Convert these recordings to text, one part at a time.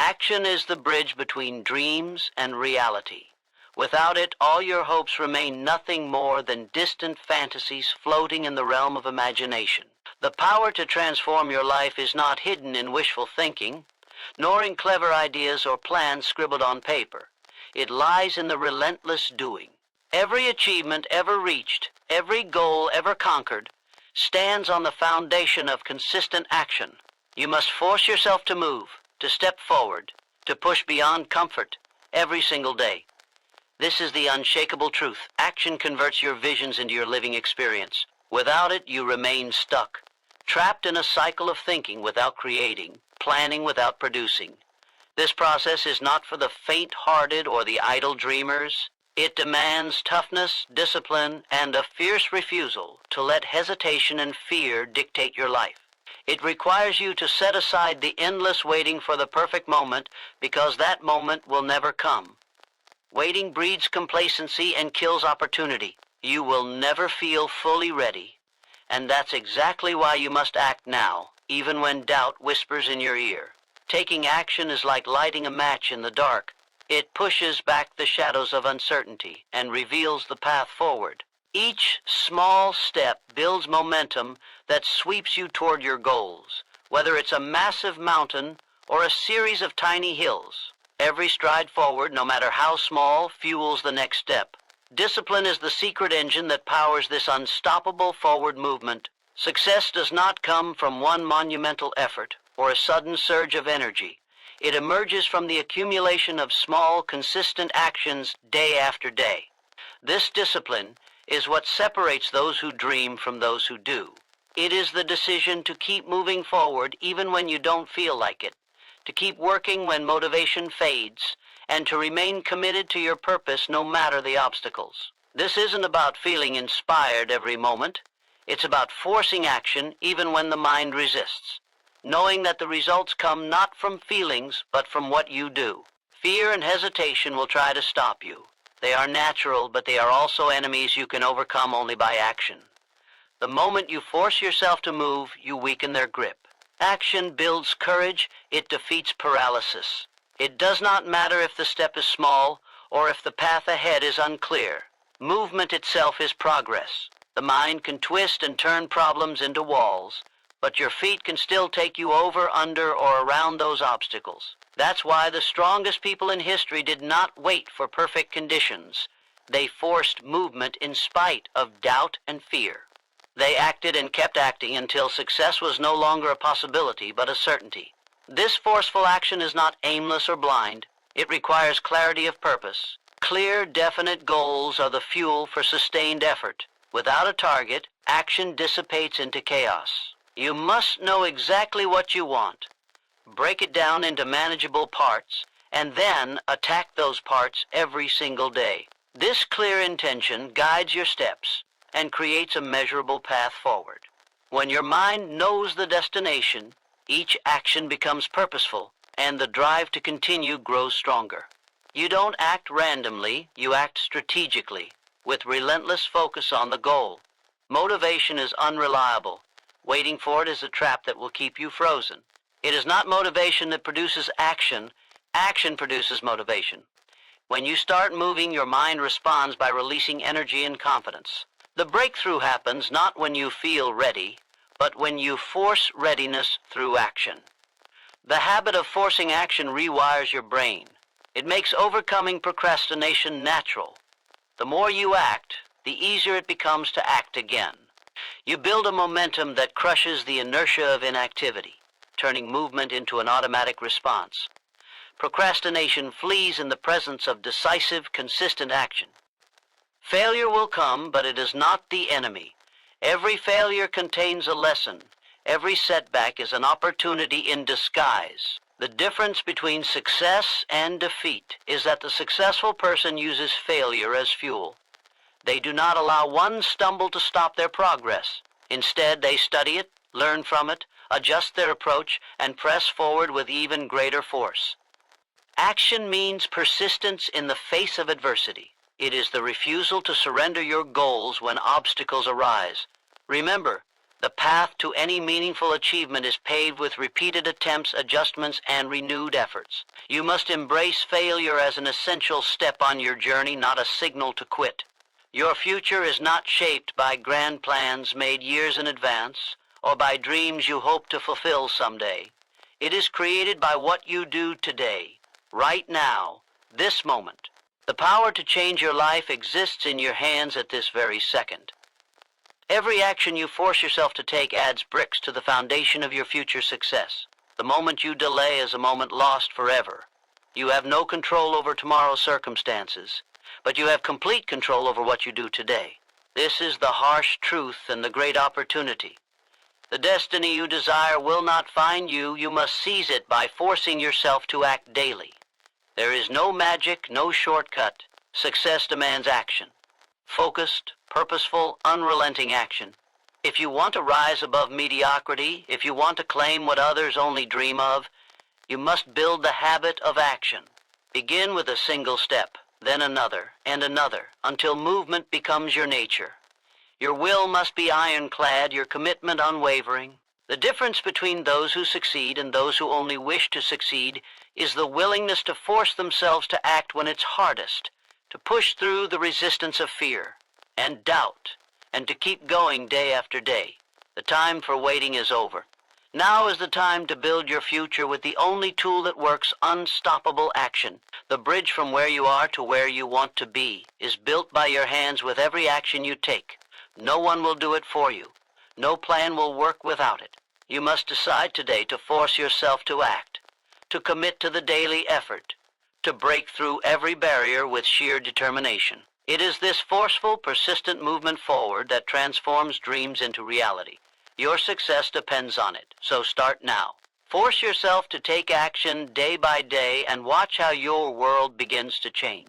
Action is the bridge between dreams and reality. Without it, all your hopes remain nothing more than distant fantasies floating in the realm of imagination. The power to transform your life is not hidden in wishful thinking, nor in clever ideas or plans scribbled on paper. It lies in the relentless doing. Every achievement ever reached, every goal ever conquered, stands on the foundation of consistent action. You must force yourself to move, to step forward, to push beyond comfort every single day. This is the unshakable truth. Action converts your visions into your living experience. Without it, you remain stuck, trapped in a cycle of thinking without creating, planning without producing. This process is not for the faint-hearted or the idle dreamers. It demands toughness, discipline, and a fierce refusal to let hesitation and fear dictate your life. It requires you to set aside the endless waiting for the perfect moment, because that moment will never come. Waiting breeds complacency and kills opportunity. You will never feel fully ready, and that's exactly why you must act now, even when doubt whispers in your ear. Taking action is like lighting a match in the dark. It pushes back the shadows of uncertainty and reveals the path forward. Each small step builds momentum that sweeps you toward your goals, whether it's a massive mountain or a series of tiny hills. Every stride forward, no matter how small, fuels the next step. Discipline is the secret engine that powers this unstoppable forward movement. Success does not come from one monumental effort or a sudden surge of energy. It emerges from the accumulation of small, consistent actions day after day. This discipline is what separates those who dream from those who do. It is the decision to keep moving forward even when you don't feel like it, to keep working when motivation fades, and to remain committed to your purpose no matter the obstacles. This isn't about feeling inspired every moment. It's about forcing action even when the mind resists, knowing that the results come not from feelings but from what you do. Fear and hesitation will try to stop you. They are natural, but they are also enemies you can overcome only by action. The moment you force yourself to move, you weaken their grip. Action builds courage, it defeats paralysis. It does not matter if the step is small or if the path ahead is unclear. Movement itself is progress. The mind can twist and turn problems into walls, but your feet can still take you over, under, or around those obstacles. That's why the strongest people in history did not wait for perfect conditions. They forced movement in spite of doubt and fear. They acted and kept acting until success was no longer a possibility but a certainty. This forceful action is not aimless or blind. It requires clarity of purpose. Clear, definite goals are the fuel for sustained effort. Without a target, action dissipates into chaos. You must know exactly what you want, break it down into manageable parts, and then attack those parts every single day. This clear intention guides your steps and creates a measurable path forward. When your mind knows the destination, each action becomes purposeful, and the drive to continue grows stronger. You don't act randomly, you act strategically, with relentless focus on the goal. Motivation is unreliable. Waiting for it is a trap that will keep you frozen. It is not motivation that produces action. Action produces motivation. When you start moving, your mind responds by releasing energy and confidence. The breakthrough happens not when you feel ready, but when you force readiness through action. The habit of forcing action rewires your brain. It makes overcoming procrastination natural. The more you act, the easier it becomes to act again. You build a momentum that crushes the inertia of inactivity, turning movement into an automatic response. Procrastination flees in the presence of decisive, consistent action. Failure will come, but it is not the enemy. Every failure contains a lesson. Every setback is an opportunity in disguise. The difference between success and defeat is that the successful person uses failure as fuel. They do not allow one stumble to stop their progress. Instead, they study it, learn from it, adjust their approach, and press forward with even greater force. Action means persistence in the face of adversity. It is the refusal to surrender your goals when obstacles arise. Remember, The path to any meaningful achievement is paved with repeated attempts, adjustments, and renewed efforts. You must embrace failure as an essential step on your journey, not a signal to quit. Your future is not shaped by grand plans made years in advance or by dreams you hope to fulfill someday. It is created by what you do today, right now, this moment. The power to change your life exists in your hands at this very second. Every action you force yourself to take adds bricks to the foundation of your future success. The moment you delay is a moment lost forever. You have no control over tomorrow's circumstances, but you have complete control over what you do today. This is the harsh truth and the great opportunity. The destiny you desire will not find you. You must seize it by forcing yourself to act daily. There is no magic, no shortcut. Success demands action. Focused, purposeful, unrelenting action. If you want to rise above mediocrity, if you want to claim what others only dream of, you must build the habit of action. Begin with a single step, then another, and another, until movement becomes your nature. Your will must be ironclad, your commitment unwavering. The difference between those who succeed and those who only wish to succeed is the willingness to force themselves to act when it's hardest, to push through the resistance of fear and doubt, and to keep going day after day. The time for waiting is over. Now is the time to build your future with the only tool that works: unstoppable action. The bridge from where you are to where you want to be is built by your hands with every action you take. No one will do it for you. No plan will work without it. You must decide today to force yourself to act, to commit to the daily effort, to break through every barrier with sheer determination. It is this forceful, persistent movement forward that transforms dreams into reality. Your success depends on it, so start now. Force yourself to take action day by day and watch how your world begins to change.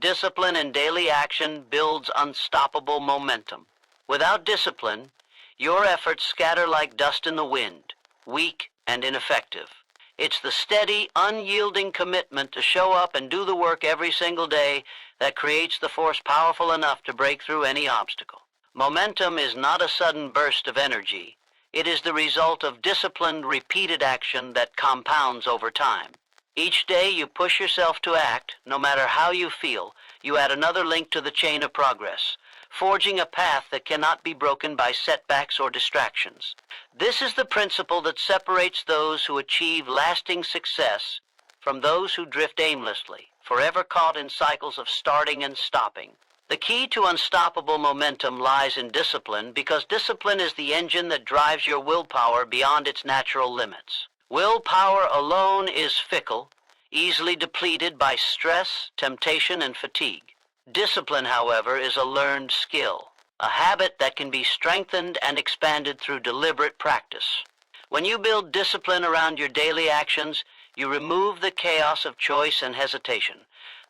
Discipline in daily action builds unstoppable momentum. Without discipline, your efforts scatter like dust in the wind, weak and ineffective. It's the steady, unyielding commitment to show up and do the work every single day that creates the force powerful enough to break through any obstacle. Momentum is not a sudden burst of energy. It is the result of disciplined, repeated action that compounds over time. Each day you push yourself to act, no matter how you feel, you add another link to the chain of progress, forging a path that cannot be broken by setbacks or distractions. This is the principle that separates those who achieve lasting success from those who drift aimlessly, forever caught in cycles of starting and stopping. The key to unstoppable momentum lies in discipline, because discipline is the engine that drives your willpower beyond its natural limits. Willpower alone is fickle, easily depleted by stress, temptation, and fatigue. Discipline, however, is a learned skill, a habit that can be strengthened and expanded through deliberate practice. When you build discipline around your daily actions, you remove the chaos of choice and hesitation.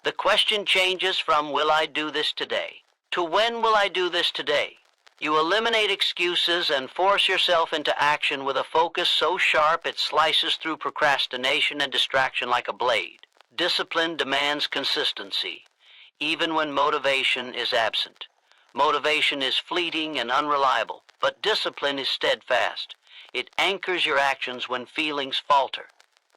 The question changes from "will I do this today?" to "when will I do this today?" You eliminate excuses and force yourself into action with a focus so sharp it slices through procrastination and distraction like a blade. Discipline demands consistency, even when motivation is absent. Motivation is fleeting and unreliable, but discipline is steadfast. It anchors your actions when feelings falter.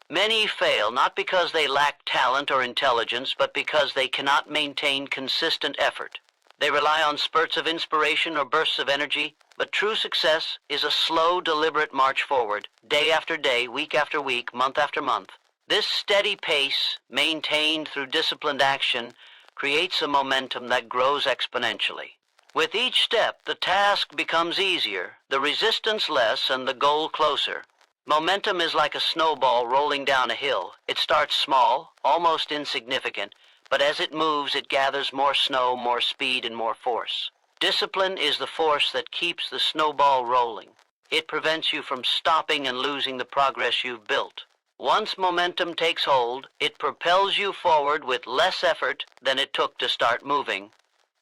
Many fail not because they lack talent or intelligence, but because they cannot maintain consistent effort. They rely on spurts of inspiration or bursts of energy, but true success is a slow, deliberate march forward, day after day, week after week, month after month. This steady pace, maintained through disciplined action, creates a momentum that grows exponentially. With each step, the task becomes easier, the resistance less, and the goal closer. Momentum is like a snowball rolling down a hill. It starts small, almost insignificant, but as it moves, it gathers more snow, more speed, and more force. Discipline is the force that keeps the snowball rolling. It prevents you from stopping and losing the progress you've built. Once momentum takes hold, it propels you forward with less effort than it took to start moving.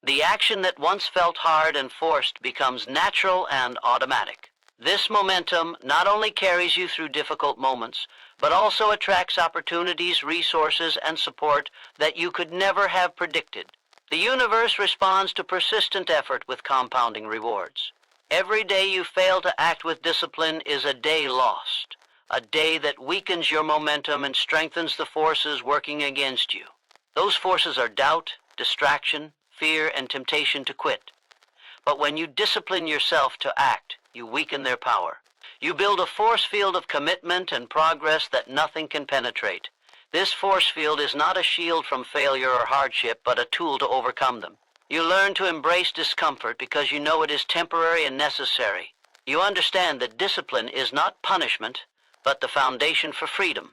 The action that once felt hard and forced becomes natural and automatic. This momentum not only carries you through difficult moments, but also attracts opportunities, resources, and support that you could never have predicted. The universe responds to persistent effort with compounding rewards. Every day you fail to act with discipline is a day lost, a day that weakens your momentum and strengthens the forces working against you. Those forces are doubt, distraction, fear, and temptation to quit. But when you discipline yourself to act, you weaken their power. You build a force field of commitment and progress that nothing can penetrate. This force field is not a shield from failure or hardship, but a tool to overcome them. You learn to embrace discomfort because you know it is temporary and necessary. You understand that discipline is not punishment, but the foundation for freedom.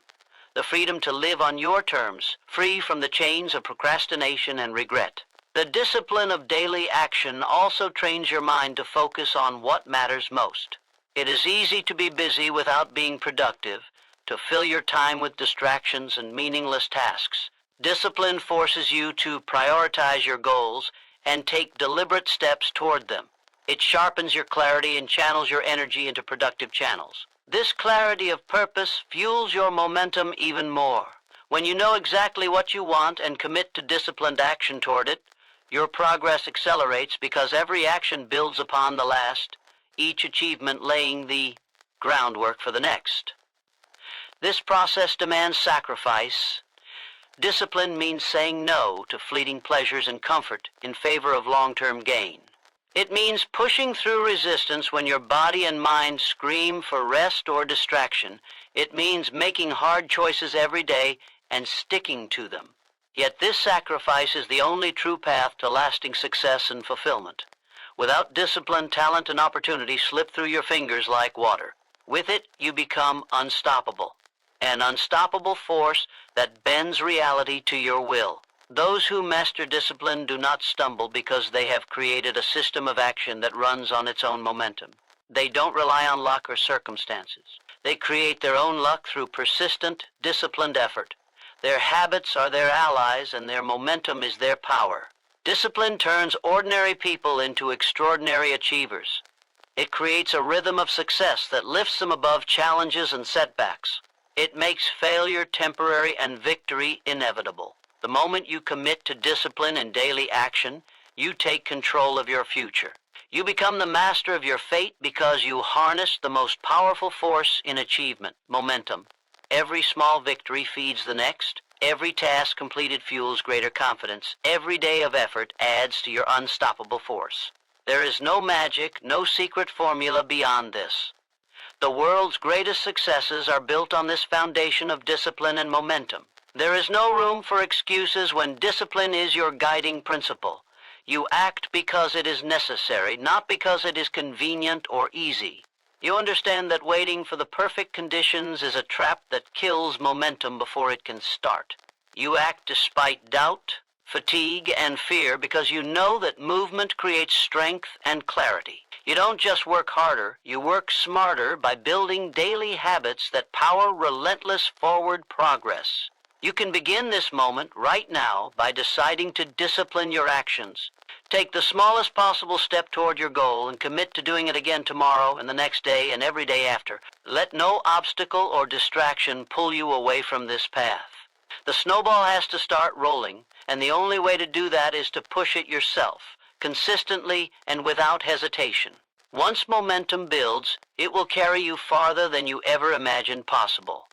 The freedom to live on your terms, free from the chains of procrastination and regret. The discipline of daily action also trains your mind to focus on what matters most. It is easy to be busy without being productive, to fill your time with distractions and meaningless tasks. Discipline forces you to prioritize your goals and take deliberate steps toward them. It sharpens your clarity and channels your energy into productive channels. This clarity of purpose fuels your momentum even more. When you know exactly what you want and commit to disciplined action toward it, your progress accelerates because every action builds upon the last, each achievement laying the groundwork for the next. This process demands sacrifice. Discipline means saying no to fleeting pleasures and comfort in favor of long-term gain. It means pushing through resistance when your body and mind scream for rest or distraction. It means making hard choices every day and sticking to them. Yet this sacrifice is the only true path to lasting success and fulfillment. Without discipline, talent and opportunity slip through your fingers like water. With it, you become unstoppable, an unstoppable force that bends reality to your will. Those who master discipline do not stumble because they have created a system of action that runs on its own momentum. They don't rely on luck or circumstances. They create their own luck through persistent, disciplined effort. Their habits are their allies and their momentum is their power. Discipline turns ordinary people into extraordinary achievers. It creates a rhythm of success that lifts them above challenges and setbacks. It makes failure temporary and victory inevitable. The moment you commit to discipline and daily action, you take control of your future. You become the master of your fate because you harness the most powerful force in achievement, momentum. Every small victory feeds the next. Every task completed fuels greater confidence. Every day of effort adds to your unstoppable force. There is no magic, no secret formula beyond this. The world's greatest successes are built on this foundation of discipline and momentum. There is no room for excuses when discipline is your guiding principle. You act because it is necessary, not because it is convenient or easy. You understand that waiting for the perfect conditions is a trap that kills momentum before it can start. You act despite doubt, fatigue, and fear because you know that movement creates strength and clarity. You don't just work harder, you work smarter by building daily habits that power relentless forward progress. You can begin this moment right now by deciding to discipline your actions. Take the smallest possible step toward your goal and commit to doing it again tomorrow and the next day and every day after. Let no obstacle or distraction pull you away from this path. The snowball has to start rolling, and the only way to do that is to push it yourself, consistently and without hesitation. Once momentum builds, it will carry you farther than you ever imagined possible.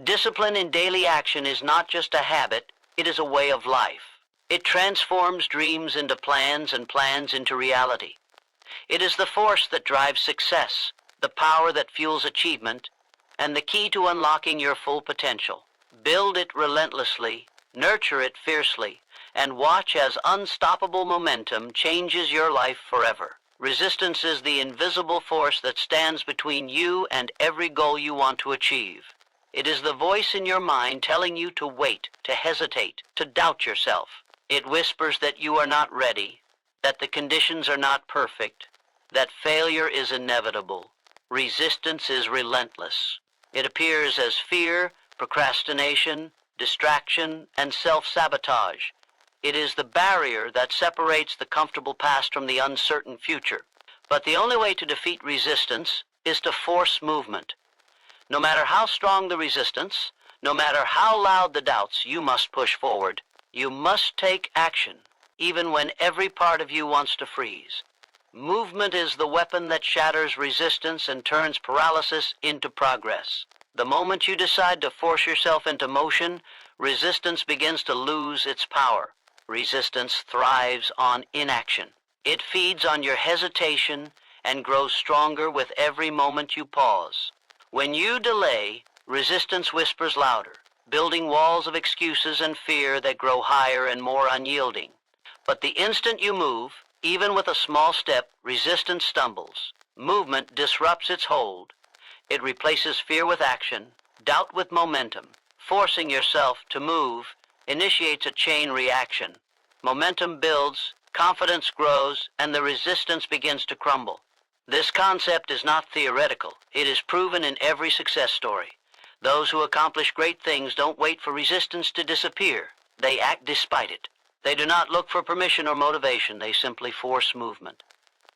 Discipline in daily action is not just a habit, it is a way of life. It transforms dreams into plans and plans into reality. It is the force that drives success, the power that fuels achievement, and the key to unlocking your full potential. Build it relentlessly, nurture it fiercely, and watch as unstoppable momentum changes your life forever. Resistance is the invisible force that stands between you and every goal you want to achieve. It is the voice in your mind telling you to wait, to hesitate, to doubt yourself. It whispers that you are not ready, that the conditions are not perfect, that failure is inevitable. Resistance is relentless. It appears as fear, procrastination, distraction, and self-sabotage. It is the barrier that separates the comfortable past from the uncertain future. But the only way to defeat resistance is to force movement. No matter how strong the resistance, no matter how loud the doubts, you must push forward. You must take action, even when every part of you wants to freeze. Movement is the weapon that shatters resistance and turns paralysis into progress. The moment you decide to force yourself into motion, resistance begins to lose its power. Resistance thrives on inaction. It feeds on your hesitation and grows stronger with every moment you pause. When you delay, resistance whispers louder, building walls of excuses and fear that grow higher and more unyielding. But the instant you move, even with a small step, resistance stumbles. Movement disrupts its hold. It replaces fear with action, doubt with momentum. Forcing yourself to move initiates a chain reaction. Momentum builds, confidence grows, and the resistance begins to crumble. This concept is not theoretical. It is proven in every success story. Those who accomplish great things don't wait for resistance to disappear. They act despite it. They do not look for permission or motivation. They simply force movement.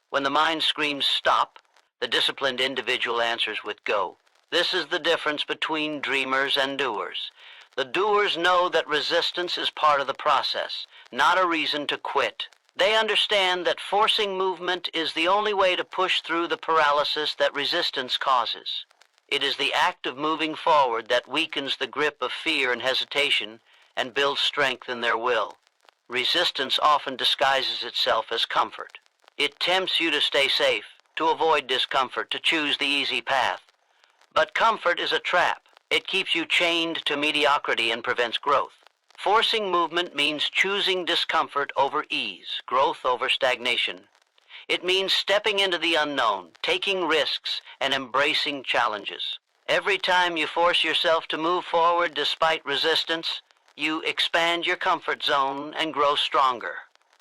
When the mind screams stop, the disciplined individual answers with go. This is the difference between dreamers and doers. The doers know that resistance is part of the process, not a reason to quit. They understand that forcing movement is the only way to push through the paralysis that resistance causes. It is the act of moving forward that weakens the grip of fear and hesitation and builds strength in their will. Resistance often disguises itself as comfort. It tempts you to stay safe, to avoid discomfort, to choose the easy path. But comfort is a trap. It keeps you chained to mediocrity and prevents growth. Forcing movement means choosing discomfort over ease, growth over stagnation. It means stepping into the unknown, taking risks, and embracing challenges. Every time you force yourself to move forward despite resistance, you expand your comfort zone and grow stronger.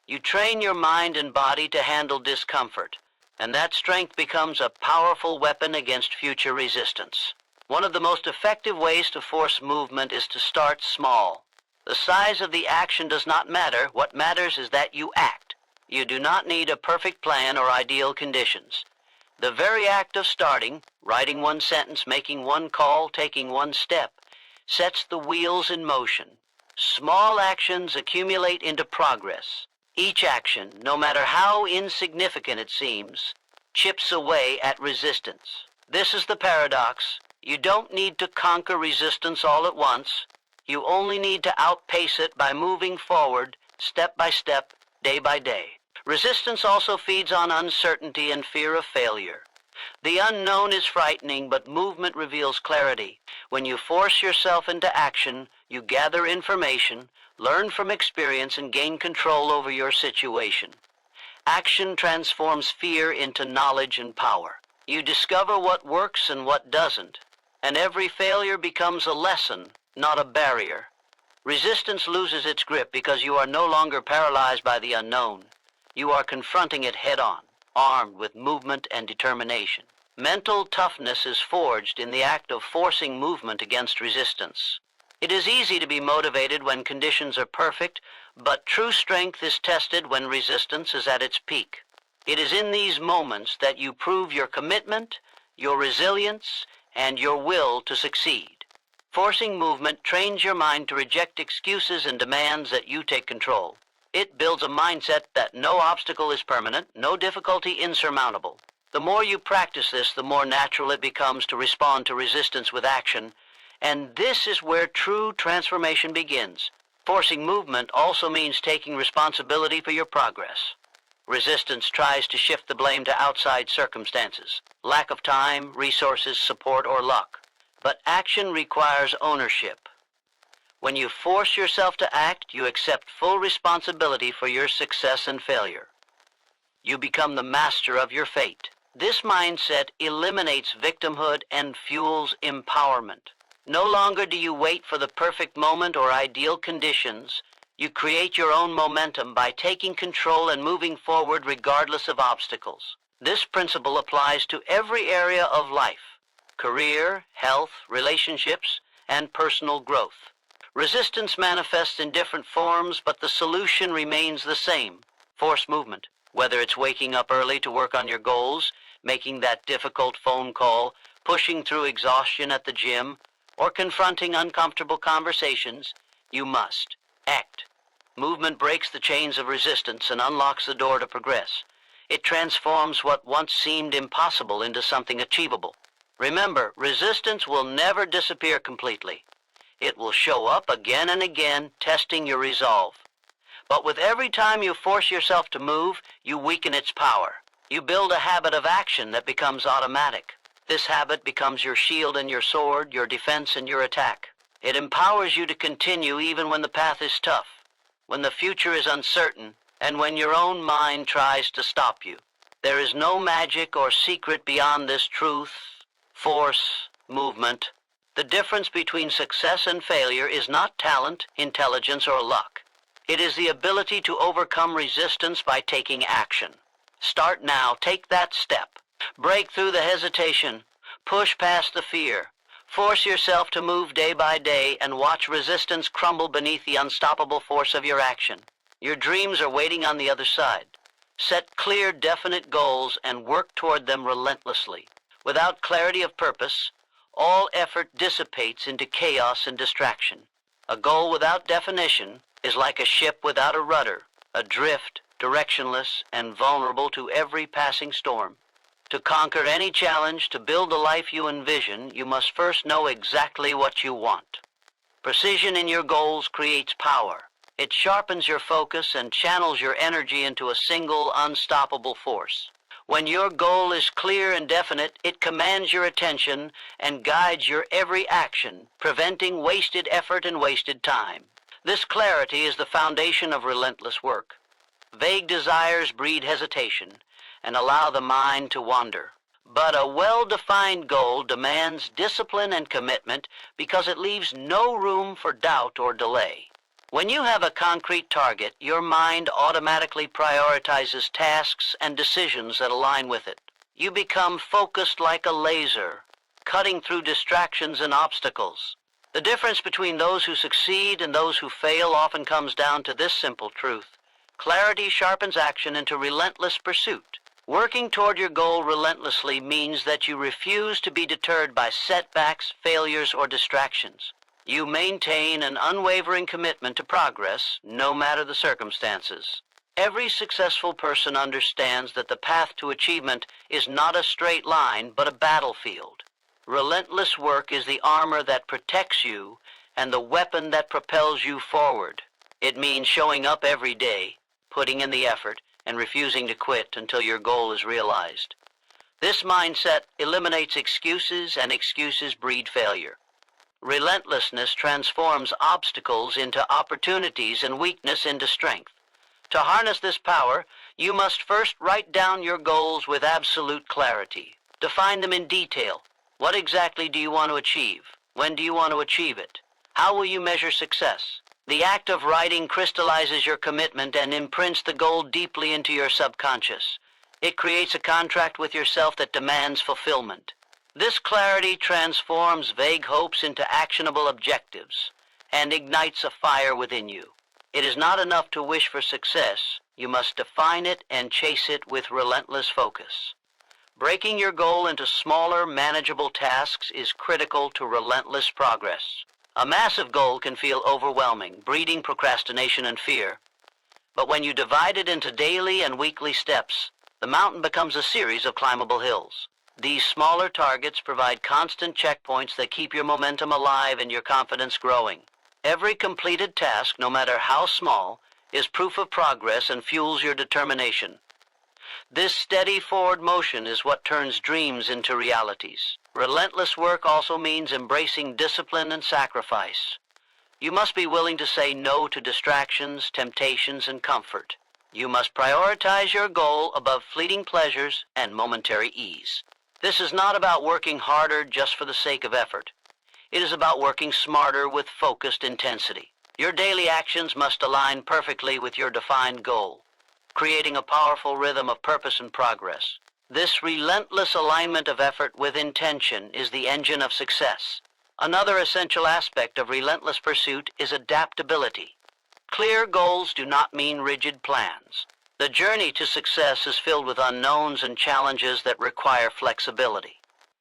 You train your mind and body to handle discomfort, and that strength becomes a powerful weapon against future resistance. One of the most effective ways to force movement is to start small. The size of the action does not matter. What matters is that you act. You do not need a perfect plan or ideal conditions. The very act of starting, writing one sentence, making one call, taking one step, sets the wheels in motion. Small actions accumulate into progress. Each action, no matter how insignificant it seems, chips away at resistance. This is the paradox. You don't need to conquer resistance all at once. You only need to outpace it by moving forward, step by step, day by day. Resistance also feeds on uncertainty and fear of failure. The unknown is frightening, but movement reveals clarity. When you force yourself into action, you gather information, learn from experience, and gain control over your situation. Action transforms fear into knowledge and power. You discover what works and what doesn't, and every failure becomes a lesson, not a barrier. Resistance loses its grip because you are no longer paralyzed by the unknown. You are confronting it head-on, armed with movement and determination. Mental toughness is forged in the act of forcing movement against resistance. It is easy to be motivated when conditions are perfect, but true strength is tested when resistance is at its peak. It is in these moments that you prove your commitment, your resilience, and your will to succeed. Forcing movement trains your mind to reject excuses and demands that you take control. It builds a mindset that no obstacle is permanent, no difficulty insurmountable. The more you practice this, the more natural it becomes to respond to resistance with action, and this is where true transformation begins. Forcing movement also means taking responsibility for your progress. Resistance tries to shift the blame to outside circumstances, lack of time, resources, support, or luck. But action requires ownership. When you force yourself to act, you accept full responsibility for your success and failure. You become the master of your fate. This mindset eliminates victimhood and fuels empowerment. No longer do you wait for the perfect moment or ideal conditions. You create your own momentum by taking control and moving forward regardless of obstacles. This principle applies to every area of life: career, health, relationships, and personal growth. Resistance manifests in different forms, but the solution remains the same: force movement. Whether it's waking up early to work on your goals, making that difficult phone call, pushing through exhaustion at the gym, or confronting uncomfortable conversations, you must act. Movement breaks the chains of resistance and unlocks the door to progress. It transforms what once seemed impossible into something achievable. Remember, resistance will never disappear completely. It will show up again and again, testing your resolve. But with every time you force yourself to move, you weaken its power. You build a habit of action that becomes automatic. This habit becomes your shield and your sword, your defense and your attack. It empowers you to continue even when the path is tough, when the future is uncertain, and when your own mind tries to stop you. There is no magic or secret beyond this truth, force, movement. The difference between success and failure is not talent, intelligence, or luck. It is the ability to overcome resistance by taking action. Start now. Take that step. Break through the hesitation. Push past the fear. Force yourself to move day by day and watch resistance crumble beneath the unstoppable force of your action. Your dreams are waiting on the other side. Set clear, definite goals and work toward them relentlessly. Without clarity of purpose, all effort dissipates into chaos and distraction. A goal without definition is like a ship without a rudder, adrift, directionless, and vulnerable to every passing storm. To conquer any challenge, to build the life you envision, you must first know exactly what you want. Precision in your goals creates power. It sharpens your focus and channels your energy into a single, unstoppable force. When your goal is clear and definite, it commands your attention and guides your every action, preventing wasted effort and wasted time. This clarity is the foundation of relentless work. Vague desires breed hesitation and allow the mind to wander. But a well-defined goal demands discipline and commitment because it leaves no room for doubt or delay. When you have a concrete target, your mind automatically prioritizes tasks and decisions that align with it. You become focused like a laser, cutting through distractions and obstacles. The difference between those who succeed and those who fail often comes down to this simple truth. Clarity sharpens action into relentless pursuit. Working toward your goal relentlessly means that you refuse to be deterred by setbacks, failures, or distractions. You maintain an unwavering commitment to progress, no matter the circumstances. Every successful person understands that the path to achievement is not a straight line, but a battlefield. Relentless work is the armor that protects you and the weapon that propels you forward. It means showing up every day, putting in the effort, and refusing to quit until your goal is realized. This mindset eliminates excuses, and excuses breed failure. Relentlessness transforms obstacles into opportunities and weakness into strength. To harness this power, you must first write down your goals with absolute clarity. Define them in detail. What exactly do you want to achieve? When do you want to achieve it? How will you measure success? The act of writing crystallizes your commitment and imprints the goal deeply into your subconscious. It creates a contract with yourself that demands fulfillment. This clarity transforms vague hopes into actionable objectives and ignites a fire within you. It is not enough to wish for success. You must define it and chase it with relentless focus. Breaking your goal into smaller, manageable tasks is critical to relentless progress. A massive goal can feel overwhelming, breeding procrastination and fear. But when you divide it into daily and weekly steps, the mountain becomes a series of climbable hills. These smaller targets provide constant checkpoints that keep your momentum alive and your confidence growing. Every completed task, no matter how small, is proof of progress and fuels your determination. This steady forward motion is what turns dreams into realities. Relentless work also means embracing discipline and sacrifice. You must be willing to say no to distractions, temptations, and comfort. You must prioritize your goal above fleeting pleasures and momentary ease. This is not about working harder just for the sake of effort. It is about working smarter with focused intensity. Your daily actions must align perfectly with your defined goal, creating a powerful rhythm of purpose and progress. This relentless alignment of effort with intention is the engine of success. Another essential aspect of relentless pursuit is adaptability. Clear goals do not mean rigid plans. The journey to success is filled with unknowns and challenges that require flexibility.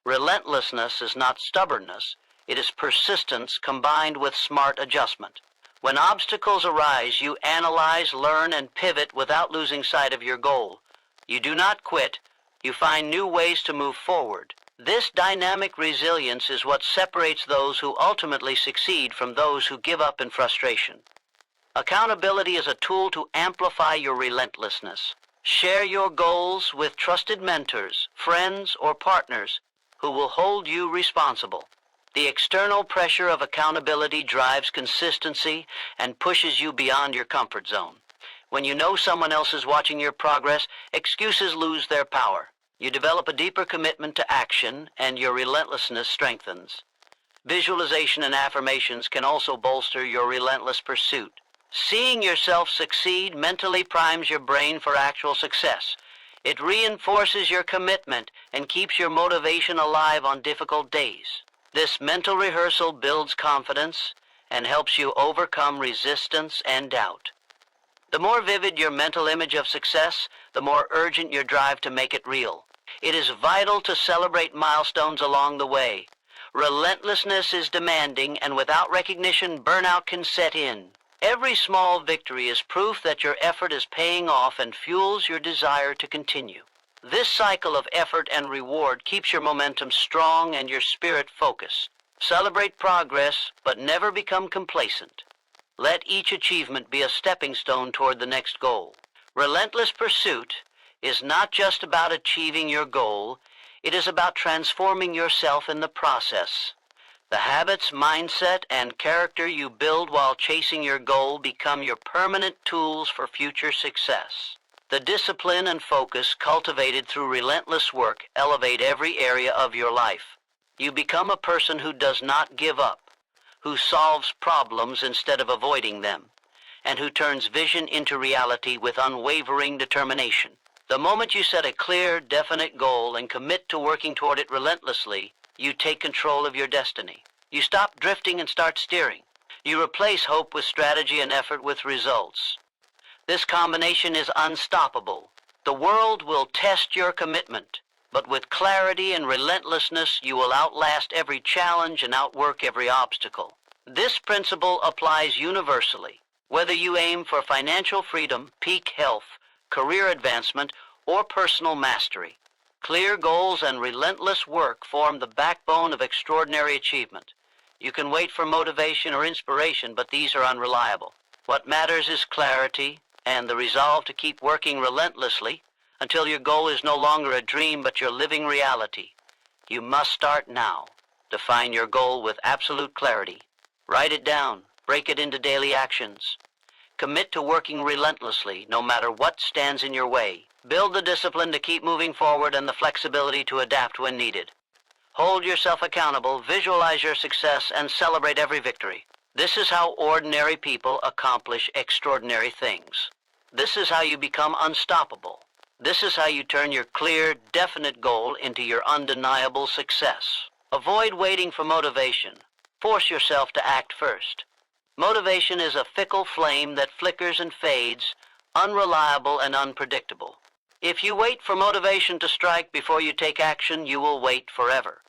Relentlessness is not stubbornness, it is persistence combined with smart adjustment. When obstacles arise, you analyze, learn, and pivot without losing sight of your goal. You do not quit. You find new ways to move forward. This dynamic resilience is what separates those who ultimately succeed from those who give up in frustration. Accountability is a tool to amplify your relentlessness. Share your goals with trusted mentors, friends, or partners who will hold you responsible. The external pressure of accountability drives consistency and pushes you beyond your comfort zone. When you know someone else is watching your progress, excuses lose their power. You develop a deeper commitment to action, and your relentlessness strengthens. Visualization and affirmations can also bolster your relentless pursuit. Seeing yourself succeed mentally primes your brain for actual success. It reinforces your commitment and keeps your motivation alive on difficult days. This mental rehearsal builds confidence and helps you overcome resistance and doubt. The more vivid your mental image of success, the more urgent your drive to make it real. It is vital to celebrate milestones along the way. Relentlessness is demanding, and without recognition, burnout can set in. Every small victory is proof that your effort is paying off and fuels your desire to continue. This cycle of effort and reward keeps your momentum strong and your spirit focused. Celebrate progress, but never become complacent. Let each achievement be a stepping stone toward the next goal. Relentless pursuit is not just about achieving your goal, it is about transforming yourself in the process. The habits, mindset, and character you build while chasing your goal become your permanent tools for future success. The discipline and focus cultivated through relentless work elevate every area of your life. You become a person who does not give up, who solves problems instead of avoiding them, and who turns vision into reality with unwavering determination. The moment you set a clear, definite goal and commit to working toward it relentlessly, you take control of your destiny. You stop drifting and start steering. You replace hope with strategy and effort with results. This combination is unstoppable. The world will test your commitment, but with clarity and relentlessness, you will outlast every challenge and outwork every obstacle. This principle applies universally, whether you aim for financial freedom, peak health, career advancement, or personal mastery. Clear goals and relentless work form the backbone of extraordinary achievement. You can wait for motivation or inspiration, but these are unreliable. What matters is clarity and the resolve to keep working relentlessly until your goal is no longer a dream but your living reality. You must start now. Define your goal with absolute clarity. Write it down. Break it into daily actions. Commit to working relentlessly, no matter what stands in your way. Build the discipline to keep moving forward and the flexibility to adapt when needed. Hold yourself accountable, visualize your success, and celebrate every victory. This is how ordinary people accomplish extraordinary things. This is how you become unstoppable. This is how you turn your clear, definite goal into your undeniable success. Avoid waiting for motivation. Force yourself to act first. Motivation is a fickle flame that flickers and fades, unreliable and unpredictable. If you wait for motivation to strike before you take action, you will wait forever.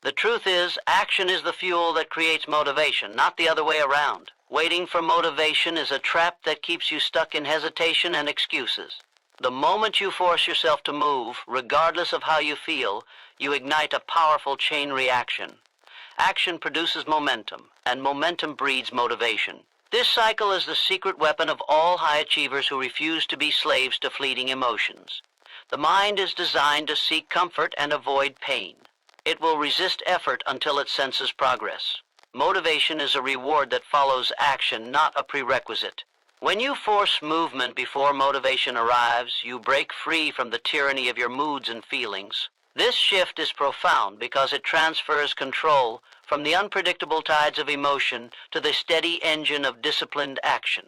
The truth is, action is the fuel that creates motivation, not the other way around. Waiting for motivation is a trap that keeps you stuck in hesitation and excuses. The moment you force yourself to move, regardless of how you feel, you ignite a powerful chain reaction. Action produces momentum, and momentum breeds motivation. This cycle is the secret weapon of all high achievers who refuse to be slaves to fleeting emotions. The mind is designed to seek comfort and avoid pain. It will resist effort until it senses progress. Motivation is a reward that follows action, not a prerequisite. When you force movement before motivation arrives, you break free from the tyranny of your moods and feelings. This shift is profound because it transfers control from the unpredictable tides of emotion to the steady engine of disciplined action.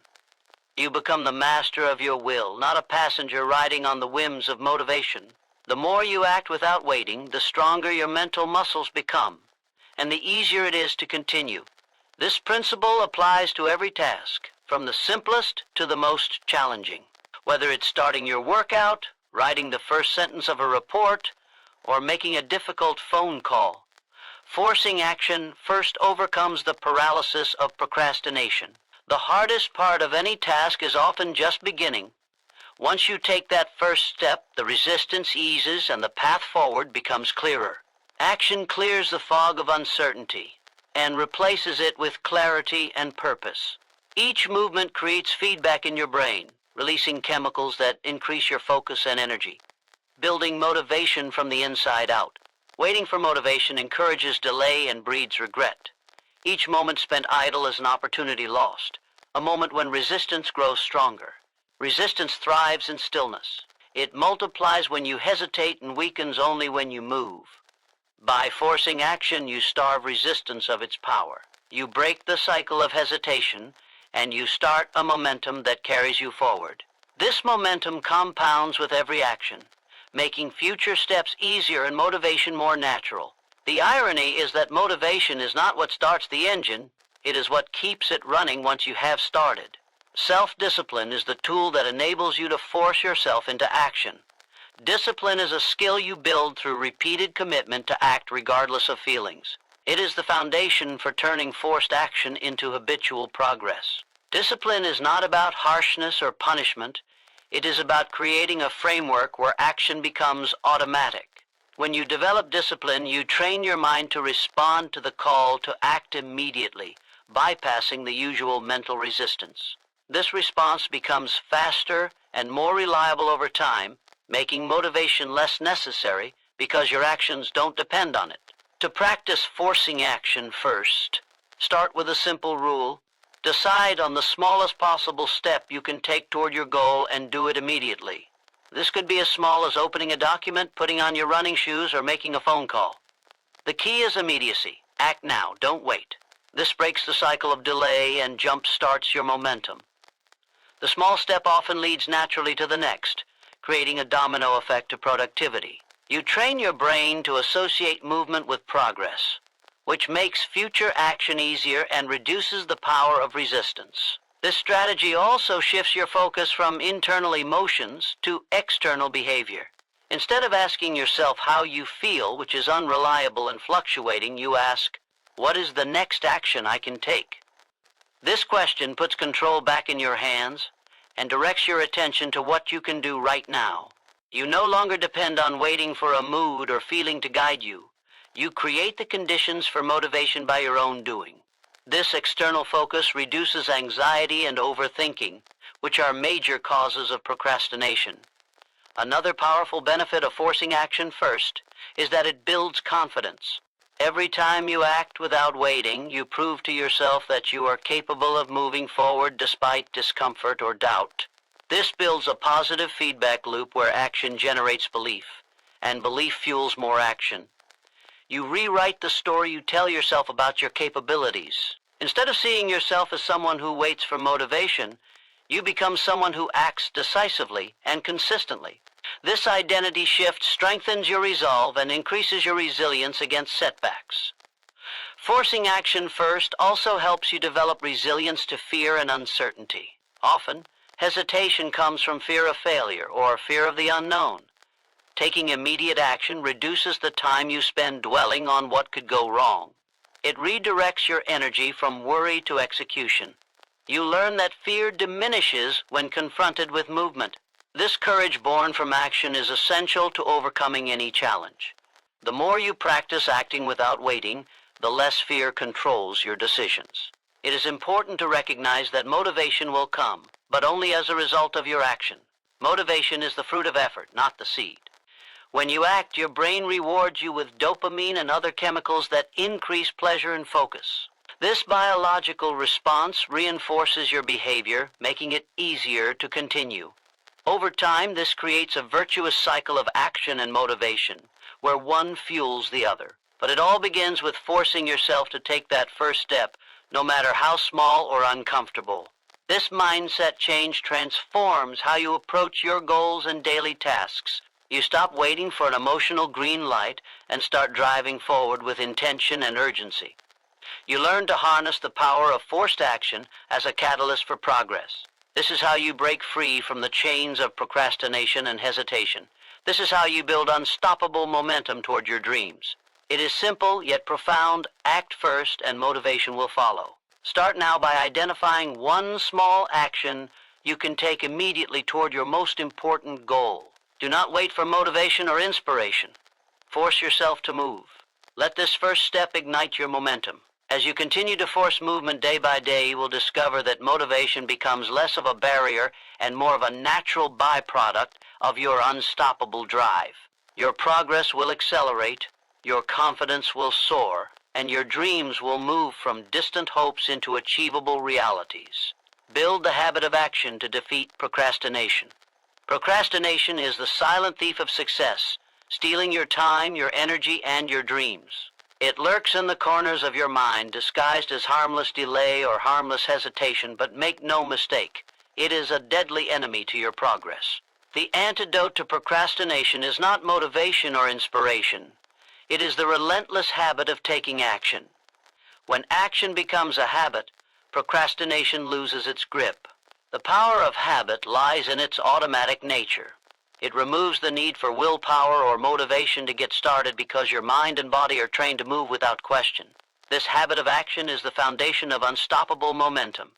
You become the master of your will, not a passenger riding on the whims of motivation. The more you act without waiting, the stronger your mental muscles become, and the easier it is to continue. This principle applies to every task, from the simplest to the most challenging. Whether it's starting your workout, writing the first sentence of a report, or making a difficult phone call, forcing action first overcomes the paralysis of procrastination. The hardest part of any task is often just beginning. Once you take that first step, the resistance eases and the path forward becomes clearer. Action clears the fog of uncertainty and replaces it with clarity and purpose. Each movement creates feedback in your brain, releasing chemicals that increase your focus and energy, building motivation from the inside out. Waiting for motivation encourages delay and breeds regret. Each moment spent idle is an opportunity lost, a moment when resistance grows stronger. Resistance thrives in stillness. It multiplies when you hesitate and weakens only when you move. By forcing action, you starve resistance of its power. You break the cycle of hesitation, and you start a momentum that carries you forward. This momentum compounds with every action, making future steps easier and motivation more natural. The irony is that motivation is not what starts the engine, it is what keeps it running once you have started. Self-discipline is the tool that enables you to force yourself into action. Discipline is a skill you build through repeated commitment to act regardless of feelings. It is the foundation for turning forced action into habitual progress. Discipline is not about harshness or punishment. It is about creating a framework where action becomes automatic. When you develop discipline, you train your mind to respond to the call to act immediately, bypassing the usual mental resistance. This response becomes faster and more reliable over time, making motivation less necessary because your actions don't depend on it. To practice forcing action first, start with a simple rule. Decide on the smallest possible step you can take toward your goal and do it immediately. This could be as small as opening a document, putting on your running shoes, or making a phone call. The key is immediacy. Act now, don't wait. This breaks the cycle of delay and jump-starts your momentum. The small step often leads naturally to the next, creating a domino effect of productivity. You train your brain to associate movement with progress, which makes future action easier and reduces the power of resistance. This strategy also shifts your focus from internal emotions to external behavior. Instead of asking yourself how you feel, which is unreliable and fluctuating, you ask, what is the next action I can take? This question puts control back in your hands and directs your attention to what you can do right now. You no longer depend on waiting for a mood or feeling to guide you. You create the conditions for motivation by your own doing. This external focus reduces anxiety and overthinking, which are major causes of procrastination. Another powerful benefit of forcing action first is that it builds confidence. Every time you act without waiting, you prove to yourself that you are capable of moving forward despite discomfort or doubt. This builds a positive feedback loop where action generates belief, and belief fuels more action. You rewrite the story you tell yourself about your capabilities. Instead of seeing yourself as someone who waits for motivation, you become someone who acts decisively and consistently. This identity shift strengthens your resolve and increases your resilience against setbacks. Forcing action first also helps you develop resilience to fear and uncertainty. Often, hesitation comes from fear of failure or fear of the unknown. Taking immediate action reduces the time you spend dwelling on what could go wrong. It redirects your energy from worry to execution. You learn that fear diminishes when confronted with movement. This courage born from action is essential to overcoming any challenge. The more you practice acting without waiting, the less fear controls your decisions. It is important to recognize that motivation will come, but only as a result of your action. Motivation is the fruit of effort, not the seed. When you act, your brain rewards you with dopamine and other chemicals that increase pleasure and focus. This biological response reinforces your behavior, making it easier to continue. Over time, this creates a virtuous cycle of action and motivation, where one fuels the other. But it all begins with forcing yourself to take that first step, no matter how small or uncomfortable. This mindset change transforms how you approach your goals and daily tasks. You stop waiting for an emotional green light and start driving forward with intention and urgency. You learn to harness the power of forced action as a catalyst for progress. This is how you break free from the chains of procrastination and hesitation. This is how you build unstoppable momentum toward your dreams. It is simple yet profound. Act first and motivation will follow. Start now by identifying one small action you can take immediately toward your most important goal. Do not wait for motivation or inspiration. Force yourself to move. Let this first step ignite your momentum. As you continue to force movement day by day, you will discover that motivation becomes less of a barrier and more of a natural byproduct of your unstoppable drive. Your progress will accelerate, your confidence will soar, and your dreams will move from distant hopes into achievable realities. Build the habit of action to defeat procrastination. Procrastination is the silent thief of success, stealing your time, your energy, and your dreams. It lurks in the corners of your mind, disguised as harmless delay or harmless hesitation, but make no mistake, it is a deadly enemy to your progress. The antidote to procrastination is not motivation or inspiration. It is the relentless habit of taking action. When action becomes a habit, procrastination loses its grip. The power of habit lies in its automatic nature. It removes the need for willpower or motivation to get started because your mind and body are trained to move without question. This habit of action is the foundation of unstoppable momentum.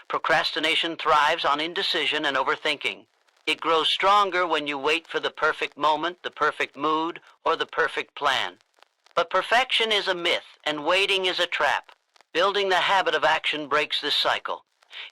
Procrastination thrives on indecision and overthinking. It grows stronger when you wait for the perfect moment, the perfect mood, or the perfect plan. But perfection is a myth, and waiting is a trap. Building the habit of action breaks this cycle.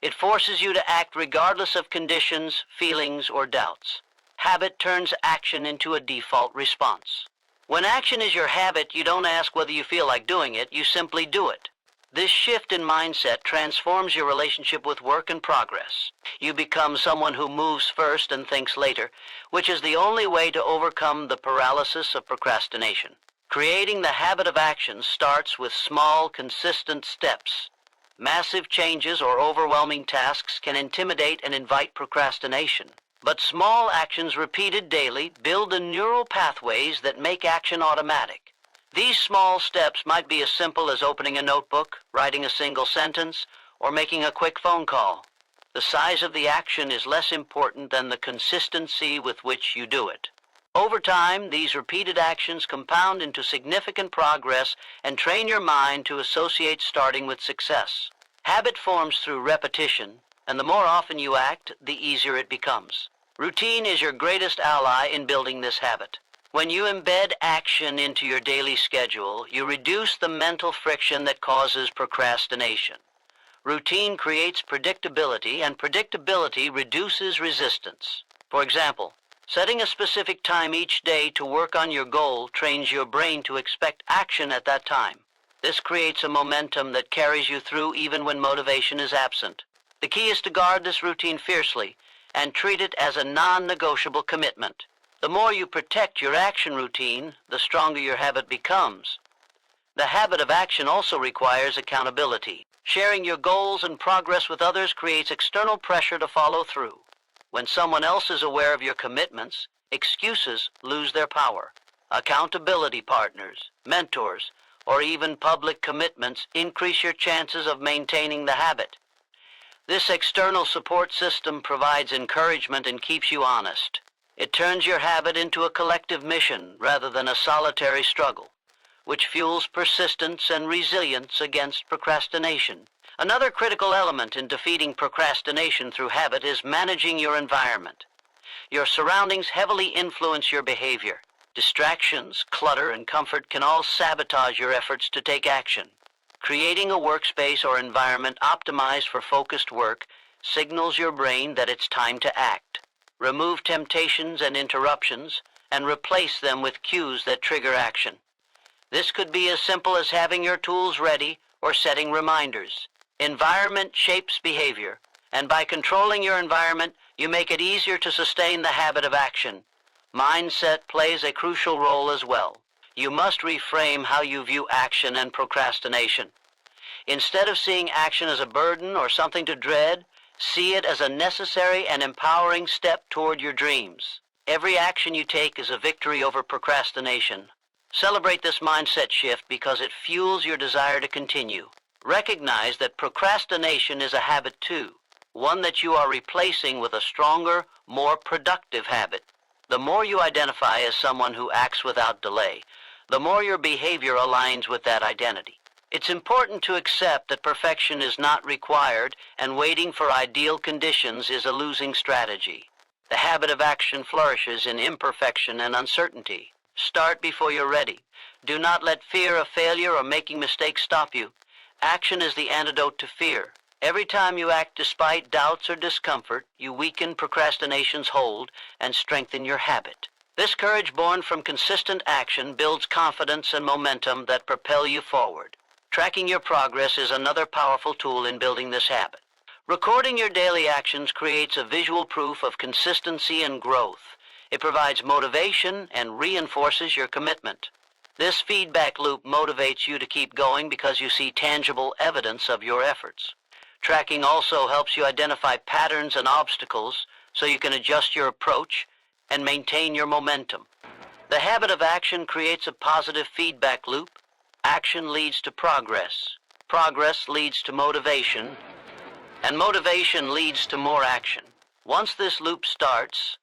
It forces you to act regardless of conditions, feelings, or doubts. Habit turns action into a default response. When action is your habit, you don't ask whether you feel like doing it, you simply do it. This shift in mindset transforms your relationship with work and progress. You become someone who moves first and thinks later, which is the only way to overcome the paralysis of procrastination. Creating the habit of action starts with small, consistent steps. Massive changes or overwhelming tasks can intimidate and invite procrastination. But small actions repeated daily build the neural pathways that make action automatic. These small steps might be as simple as opening a notebook, writing a single sentence, or making a quick phone call. The size of the action is less important than the consistency with which you do it. Over time, these repeated actions compound into significant progress and train your mind to associate starting with success. Habit forms through repetition, and the more often you act, the easier it becomes. Routine is your greatest ally in building this habit. When you embed action into your daily schedule, you reduce the mental friction that causes procrastination. Routine creates predictability, and predictability reduces resistance. For example, setting a specific time each day to work on your goal trains your brain to expect action at that time. This creates a momentum that carries you through even when motivation is absent. The key is to guard this routine fiercely and treat it as a non-negotiable commitment. The more you protect your action routine, the stronger your habit becomes. The habit of action also requires accountability. Sharing your goals and progress with others creates external pressure to follow through. When someone else is aware of your commitments, excuses lose their power. Accountability partners, mentors, or even public commitments increase your chances of maintaining the habit. This external support system provides encouragement and keeps you honest. It turns your habit into a collective mission rather than a solitary struggle, which fuels persistence and resilience against procrastination. Another critical element in defeating procrastination through habit is managing your environment. Your surroundings heavily influence your behavior. Distractions, clutter, and comfort can all sabotage your efforts to take action. Creating a workspace or environment optimized for focused work signals your brain that it's time to act. Remove temptations and interruptions, and replace them with cues that trigger action. This could be as simple as having your tools ready or setting reminders. Environment shapes behavior, and by controlling your environment, you make it easier to sustain the habit of action. Mindset plays a crucial role as well. You must reframe how you view action and procrastination. Instead of seeing action as a burden or something to dread, see it as a necessary and empowering step toward your dreams. Every action you take is a victory over procrastination. Celebrate this mindset shift because it fuels your desire to continue. Recognize that procrastination is a habit too, one that you are replacing with a stronger, more productive habit. The more you identify as someone who acts without delay, the more your behavior aligns with that identity. It's important to accept that perfection is not required, and waiting for ideal conditions is a losing strategy. The habit of action flourishes in imperfection and uncertainty. Start before you're ready. Do not let fear of failure or making mistakes stop you. Action is the antidote to fear. Every time you act despite doubts or discomfort, you weaken procrastination's hold and strengthen your habit. This courage born from consistent action builds confidence and momentum that propel you forward. Tracking your progress is another powerful tool in building this habit. Recording your daily actions creates a visual proof of consistency and growth. It provides motivation and reinforces your commitment. This feedback loop motivates you to keep going because you see tangible evidence of your efforts. Tracking also helps you identify patterns and obstacles so you can adjust your approach and maintain your momentum. The habit of action creates a positive feedback loop. Action leads to progress. Progress leads to motivation, and motivation leads to more action. Once this loop starts,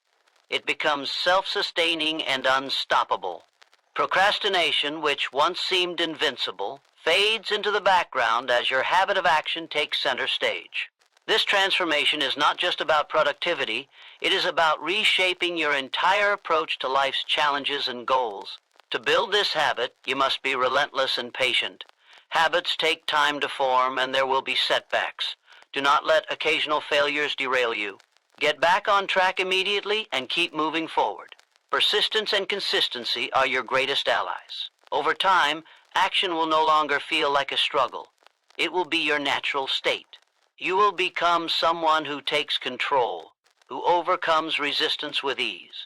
it becomes self-sustaining and unstoppable. Procrastination, which once seemed invincible, fades into the background as your habit of action takes center stage. This transformation is not just about productivity, it is about reshaping your entire approach to life's challenges and goals. To build this habit, you must be relentless and patient. Habits take time to form, and there will be setbacks. Do not let occasional failures derail you. Get back on track immediately and keep moving forward. Persistence and consistency are your greatest allies. Over time, action will no longer feel like a struggle. It will be your natural state. You will become someone who takes control, who overcomes resistance with ease,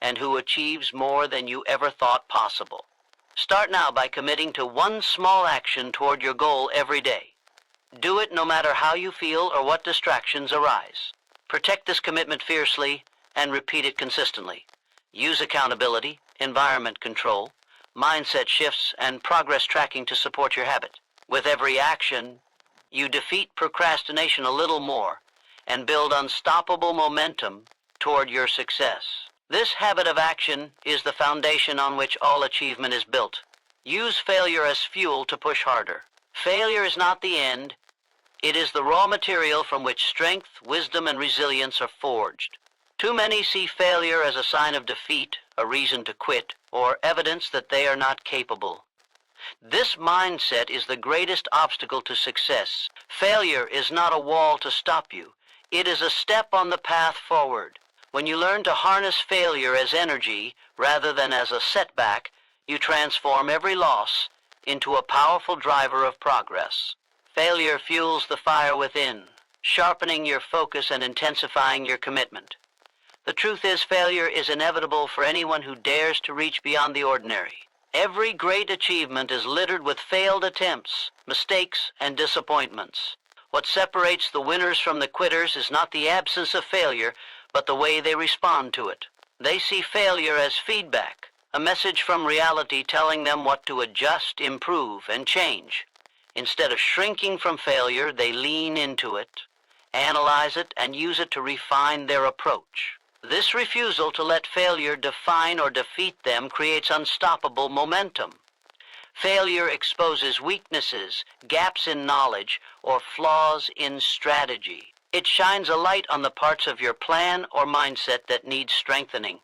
and who achieves more than you ever thought possible. Start now by committing to one small action toward your goal every day. Do it no matter how you feel or what distractions arise. Protect this commitment fiercely and repeat it consistently. Use accountability, environment control, mindset shifts, and progress tracking to support your habit. With every action, you defeat procrastination a little more and build unstoppable momentum toward your success. This habit of action is the foundation on which all achievement is built. Use failure as fuel to push harder. Failure is not the end. It is the raw material from which strength, wisdom, and resilience are forged. Too many see failure as a sign of defeat, a reason to quit, or evidence that they are not capable. This mindset is the greatest obstacle to success. Failure is not a wall to stop you. It is a step on the path forward. When you learn to harness failure as energy rather than as a setback, you transform every loss into a powerful driver of progress. Failure fuels the fire within, sharpening your focus and intensifying your commitment. The truth is, failure is inevitable for anyone who dares to reach beyond the ordinary. Every great achievement is littered with failed attempts, mistakes, and disappointments. What separates the winners from the quitters is not the absence of failure, but the way they respond to it. They see failure as feedback, a message from reality telling them what to adjust, improve, and change. Instead of shrinking from failure, they lean into it, analyze it, and use it to refine their approach. This refusal to let failure define or defeat them creates unstoppable momentum. Failure exposes weaknesses, gaps in knowledge, or flaws in strategy. It shines a light on the parts of your plan or mindset that need strengthening.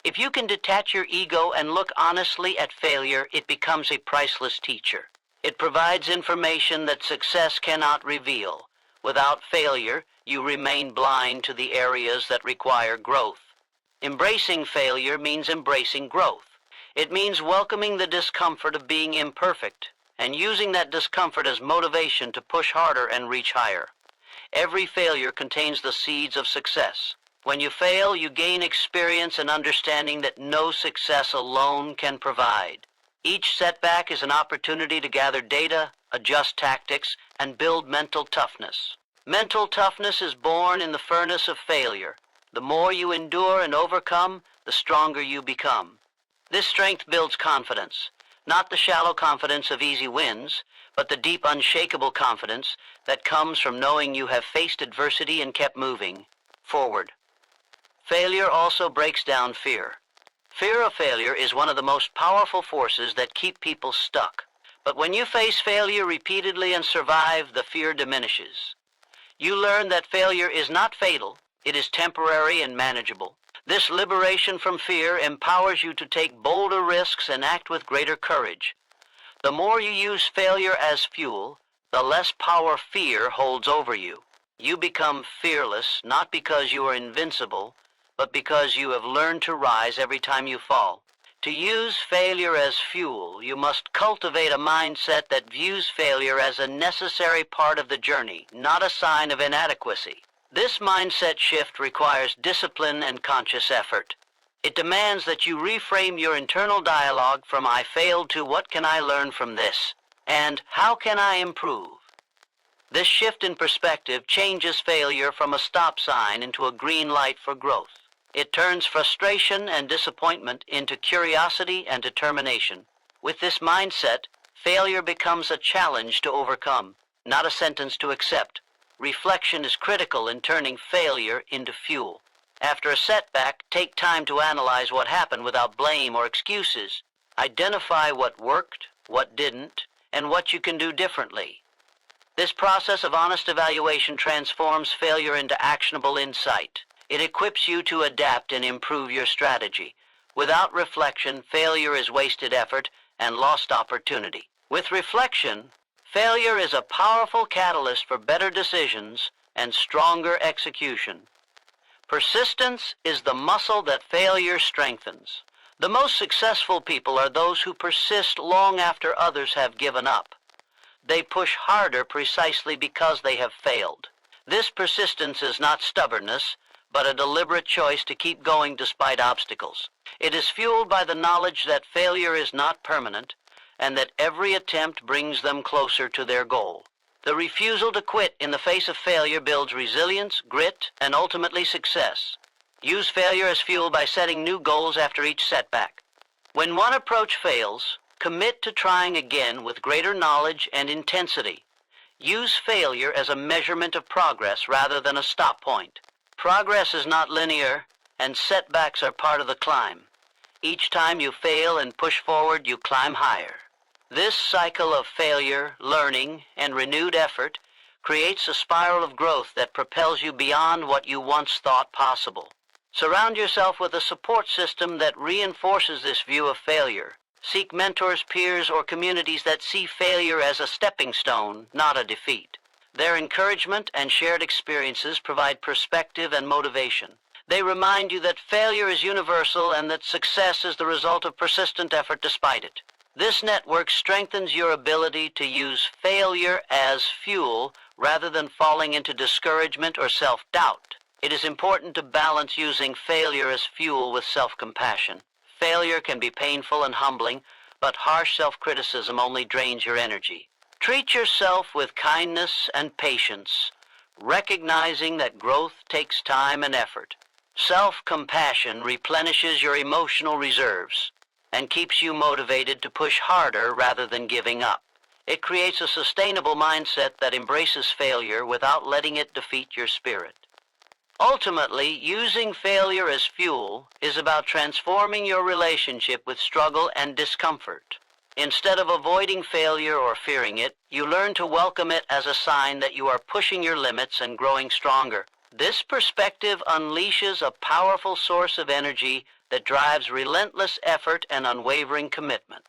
If you can detach your ego and look honestly at failure, it becomes a priceless teacher. It provides information that success cannot reveal. Without failure, you remain blind to the areas that require growth. Embracing failure means embracing growth. It means welcoming the discomfort of being imperfect and using that discomfort as motivation to push harder and reach higher. Every failure contains the seeds of success. When you fail, you gain experience and understanding that no success alone can provide. Each setback is an opportunity to gather data, adjust tactics, and build mental toughness. Mental toughness is born in the furnace of failure. The more you endure and overcome, the stronger you become. This strength builds confidence, not the shallow confidence of easy wins, but the deep, unshakable confidence that comes from knowing you have faced adversity and kept moving forward. Failure also breaks down fear. Fear of failure is one of the most powerful forces that keep people stuck. But when you face failure repeatedly and survive, the fear diminishes. You learn that failure is not fatal, it is temporary and manageable. This liberation from fear empowers you to take bolder risks and act with greater courage. The more you use failure as fuel, the less power fear holds over you. You become fearless not because you are invincible, but because you have learned to rise every time you fall. To use failure as fuel, you must cultivate a mindset that views failure as a necessary part of the journey, not a sign of inadequacy. This mindset shift requires discipline and conscious effort. It demands that you reframe your internal dialogue from "I failed" to "What can I learn from this?" and "How can I improve?" This shift in perspective changes failure from a stop sign into a green light for growth. It turns frustration and disappointment into curiosity and determination. With this mindset, failure becomes a challenge to overcome, not a sentence to accept. Reflection is critical in turning failure into fuel. After a setback, take time to analyze what happened without blame or excuses. Identify what worked, what didn't, and what you can do differently. This process of honest evaluation transforms failure into actionable insight. It equips you to adapt and improve your strategy. Without reflection, failure is wasted effort and lost opportunity. With reflection, failure is a powerful catalyst for better decisions and stronger execution. Persistence is the muscle that failure strengthens. The most successful people are those who persist long after others have given up. They push harder precisely because they have failed. This persistence is not stubbornness, but a deliberate choice to keep going despite obstacles. It is fueled by the knowledge that failure is not permanent and that every attempt brings them closer to their goal. The refusal to quit in the face of failure builds resilience, grit, and ultimately success. Use failure as fuel by setting new goals after each setback. When one approach fails, commit to trying again with greater knowledge and intensity. Use failure as a measurement of progress rather than a stop point. Progress is not linear, and setbacks are part of the climb. Each time you fail and push forward, you climb higher. This cycle of failure, learning, and renewed effort creates a spiral of growth that propels you beyond what you once thought possible. Surround yourself with a support system that reinforces this view of failure. Seek mentors, peers, or communities that see failure as a stepping stone, not a defeat. Their encouragement and shared experiences provide perspective and motivation. They remind you that failure is universal and that success is the result of persistent effort despite it. This network strengthens your ability to use failure as fuel rather than falling into discouragement or self-doubt. It is important to balance using failure as fuel with self-compassion. Failure can be painful and humbling, but harsh self-criticism only drains your energy. Treat yourself with kindness and patience, recognizing that growth takes time and effort. Self-compassion replenishes your emotional reserves and keeps you motivated to push harder rather than giving up. It creates a sustainable mindset that embraces failure without letting it defeat your spirit. Ultimately, using failure as fuel is about transforming your relationship with struggle and discomfort. Instead of avoiding failure or fearing it, you learn to welcome it as a sign that you are pushing your limits and growing stronger. This perspective unleashes a powerful source of energy that drives relentless effort and unwavering commitment.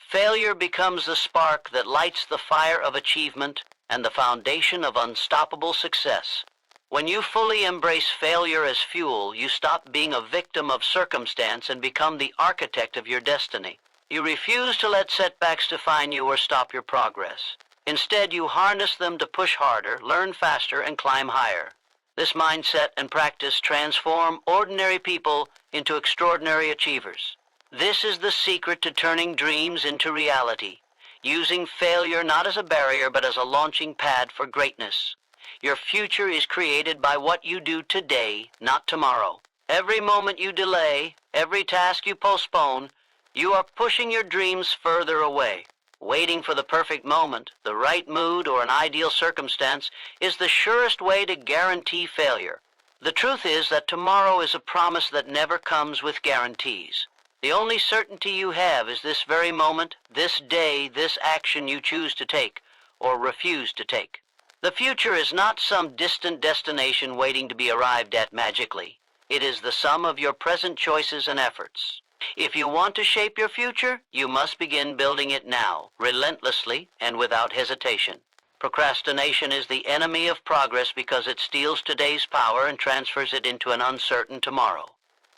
Failure becomes the spark that lights the fire of achievement and the foundation of unstoppable success. When you fully embrace failure as fuel, you stop being a victim of circumstance and become the architect of your destiny. You refuse to let setbacks define you or stop your progress. Instead, you harness them to push harder, learn faster, and climb higher. This mindset and practice transform ordinary people into extraordinary achievers. This is the secret to turning dreams into reality, using failure not as a barrier but as a launching pad for greatness. Your future is created by what you do today, not tomorrow. Every moment you delay, every task you postpone, you are pushing your dreams further away. Waiting for the perfect moment, the right mood, or an ideal circumstance is the surest way to guarantee failure. The truth is that tomorrow is a promise that never comes with guarantees. The only certainty you have is this very moment, this day, this action you choose to take or refuse to take. The future is not some distant destination waiting to be arrived at magically. It is the sum of your present choices and efforts. If you want to shape your future, you must begin building it now, relentlessly and without hesitation. Procrastination is the enemy of progress because it steals today's power and transfers it into an uncertain tomorrow.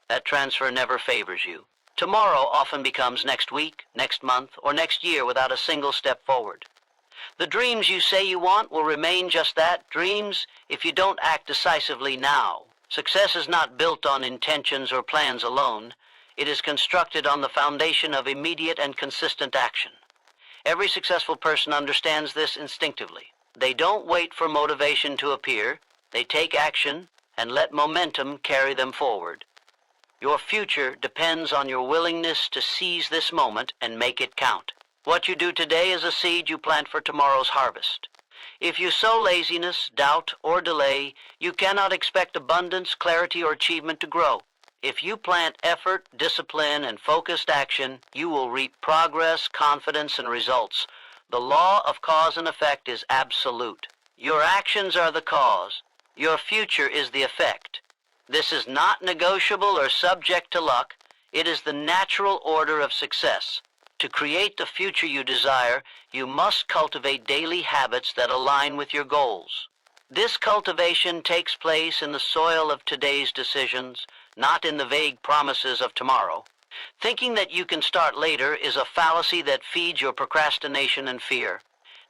That transfer never favors you. Tomorrow often becomes next week, next month, or next year without a single step forward. The dreams you say you want will remain just that, dreams, if you don't act decisively now. Success is not built on intentions or plans alone. It is constructed on the foundation of immediate and consistent action. Every successful person understands this instinctively. They don't wait for motivation to appear. They take action and let momentum carry them forward. Your future depends on your willingness to seize this moment and make it count. What you do today is a seed you plant for tomorrow's harvest. If you sow laziness, doubt, or delay, you cannot expect abundance, clarity, or achievement to grow. If you plant effort, discipline, and focused action, you will reap progress, confidence, and results. The law of cause and effect is absolute. Your actions are the cause. Your future is the effect. This is not negotiable or subject to luck. It is the natural order of success. To create the future you desire, you must cultivate daily habits that align with your goals. This cultivation takes place in the soil of today's decisions, not in the vague promises of tomorrow. Thinking that you can start later is a fallacy that feeds your procrastination and fear.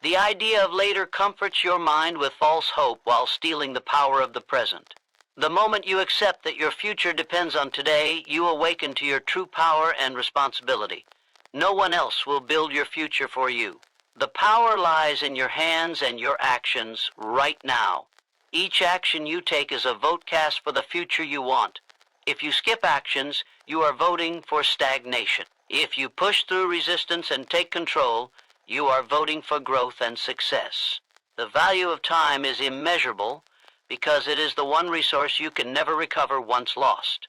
The idea of later comforts your mind with false hope while stealing the power of the present. The moment you accept that your future depends on today, you awaken to your true power and responsibility. No one else will build your future for you. The power lies in your hands and your actions right now. Each action you take is a vote cast for the future you want. If you skip actions, you are voting for stagnation. If you push through resistance and take control, you are voting for growth and success. The value of time is immeasurable because it is the one resource you can never recover once lost.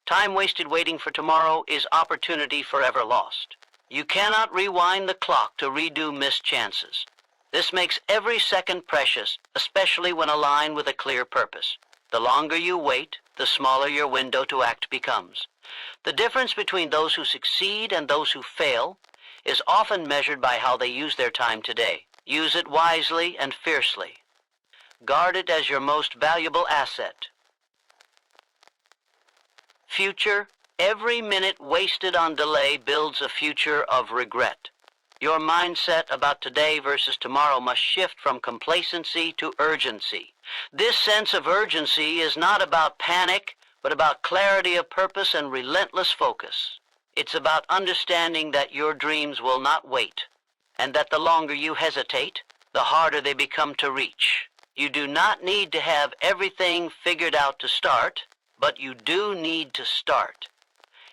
Time wasted waiting for tomorrow is opportunity forever lost. You cannot rewind the clock to redo missed chances. This makes every second precious, especially when aligned with a clear purpose. The longer you wait, the smaller your window to act becomes. The difference between those who succeed and those who fail is often measured by how they use their time today. Use it wisely and fiercely. Guard it as your most valuable asset. Future. Every minute wasted on delay builds a future of regret. Your mindset about today versus tomorrow must shift from complacency to urgency. This sense of urgency is not about panic, but about clarity of purpose and relentless focus. It's about understanding that your dreams will not wait, and that the longer you hesitate, the harder they become to reach. You do not need to have everything figured out to start, but you do need to start.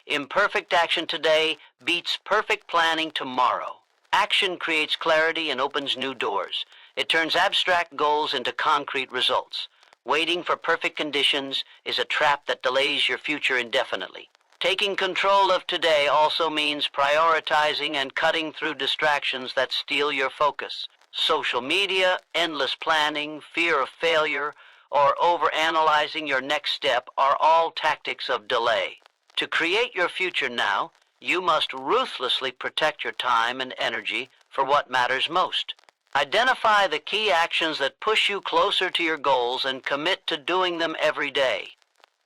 Imperfect action today beats perfect planning tomorrow. Action creates clarity and opens new doors. It turns abstract goals into concrete results. Waiting for perfect conditions is a trap that delays your future indefinitely. Taking control of today also means prioritizing and cutting through distractions that steal your focus. Social media, endless planning, fear of failure, or overanalyzing your next step are all tactics of delay. To create your future now, you must ruthlessly protect your time and energy for what matters most. Identify the key actions that push you closer to your goals and commit to doing them every day.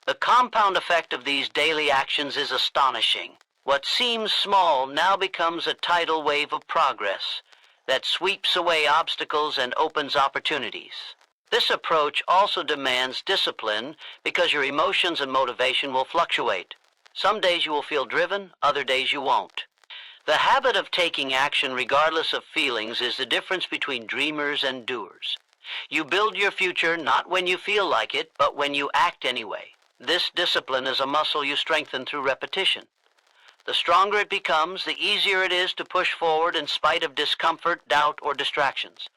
The compound effect of these daily actions is astonishing. What seems small now becomes a tidal wave of progress that sweeps away obstacles and opens opportunities. This approach also demands discipline because your emotions and motivation will fluctuate. Some days you will feel driven, other days you won't. The habit of taking action regardless of feelings is the difference between dreamers and doers. You build your future not when you feel like it, but when you act anyway. This discipline is a muscle you strengthen through repetition. The stronger it becomes, the easier it is to push forward in spite of discomfort, doubt, or distractions.